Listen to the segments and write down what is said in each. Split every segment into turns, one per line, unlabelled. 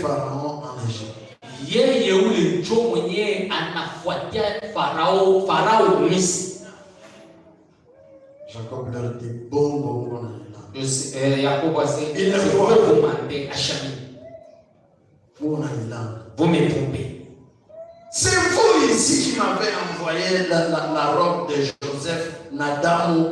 Pharaon en Égypte.
Yeye ule njo mwenye anafuatia Farao Misri.
Jacob leur dit bon.
Yakobo asema
Il ne
faut
voit
demander à Chami.
Vous
me trompez.
C'est vous ici qui m'avez envoyé la robe de Joseph Nadamu.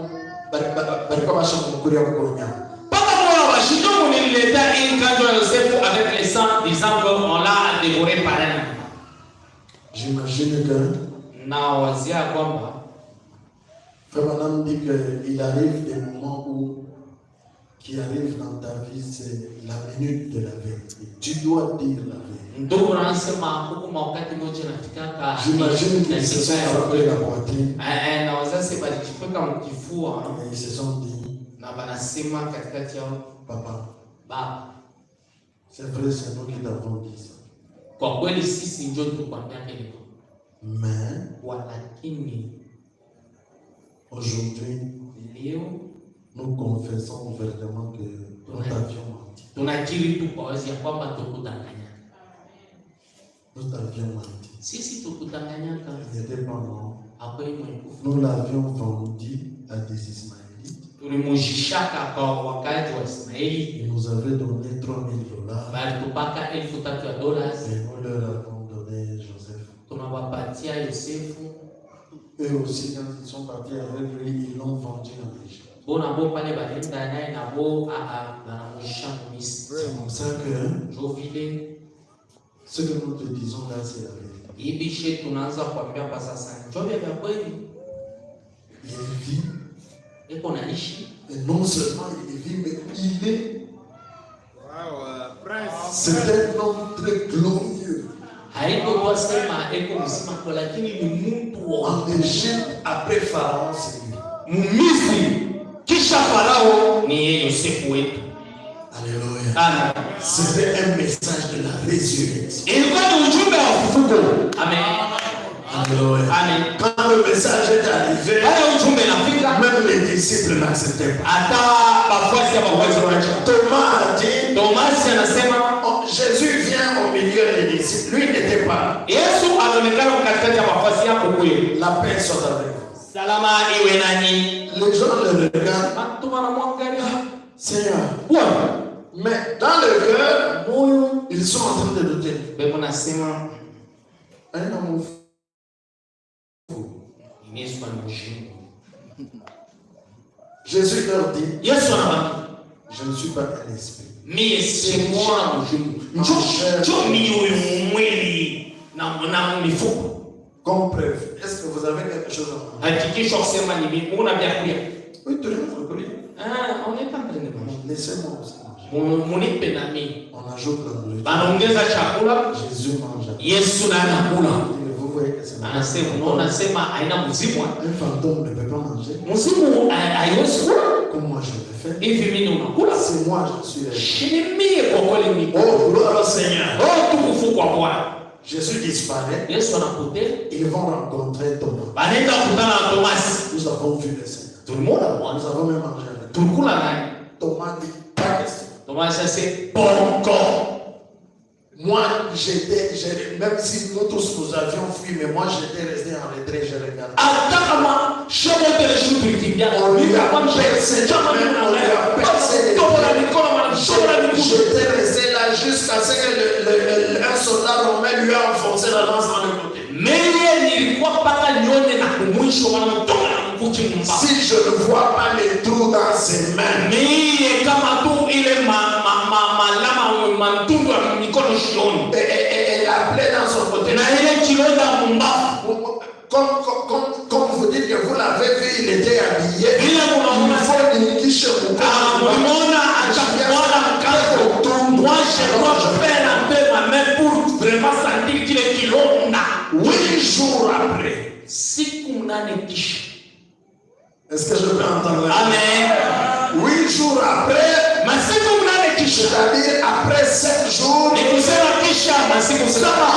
Avec les sangs disant qu'on l'a dévoré par un.
J'imagine que
Nawazia kwamba
Frère Madame dit qu'il arrive des moments où qui arrive dans ta vie, c'est la minute de la vérité. Tu dois dire la vérité. J'imagine qu'ils se sont frappés la poitrine. Et ils se sont dit, Papa, c'est vrai, c'est nous qui t'avons dit ça. Mais aujourd'hui, nous confessons ouvertement que nous t'avions menti. Nous t'avions menti. Il n'était pas mort. Nous l'avions vendu à des Ismaélites. Ils nous avaient donné $3,000. Et nous leur avons donné Joseph. Eux aussi, quand ils sont partis avec lui, ils l'ont vendu en Égypte. C'est comme ça que ce que nous te disons là, c'est la vérité. Il vit. Et non seulement il vit, mais il est. C'est un homme très glorieux. En Égypte, après Pharaon, c'est lui. Alléluia. C'était un message de la résurrection.
Amen.
Alléluia.
Amen.
Quand le message est arrivé, même les disciples n'acceptaient pas. Thomas a dit, oh, Jésus vient au milieu des disciples. Lui n'était pas. La paix soit avec vous. Les gens le regardent. Seigneur. Mais dans le cœur, ils sont en train de douter. Un homme fou. Jésus leur dit, je ne suis pas un esprit.
Mais c'est moi,
Comme preuve, est-ce que vous avez quelque chose à manger? Oui, tout le monde peut.
On est en train de manger.
Laissez-moi aussi manger. On ajoute la nourriture. Jésus mange. Vous voyez que c'est un fantôme ne peut pas manger. Comme moi je le fais. C'est moi, je suis là. Oh, gloire au Seigneur. Jésus disparaît. Ils vont rencontrer Thomas. Nous avons vu le Seigneur. Nous avons même mangé avec lui. Thomas dit, pas question. Moi, même si nous tous nous avions fui, mais moi j'étais resté en retrait, je regardais. On lui a percé, j'étais resté là jusqu'à ce que un soldat romain lui a enfoncé la lance dans le côté. Si je ne vois pas les trous dans ses mains, et la plaie dans son côté, comme vous dites que vous l'avez vu, il était habillé. Il faut une quiche pour
moi, je dois faire un peu ma main pour vraiment sentir qu'il est kilo.
8 jours après. Est-ce que je peux entendre?
Amen.
8 jours après. C'est-à-dire après 7 jours. Ça va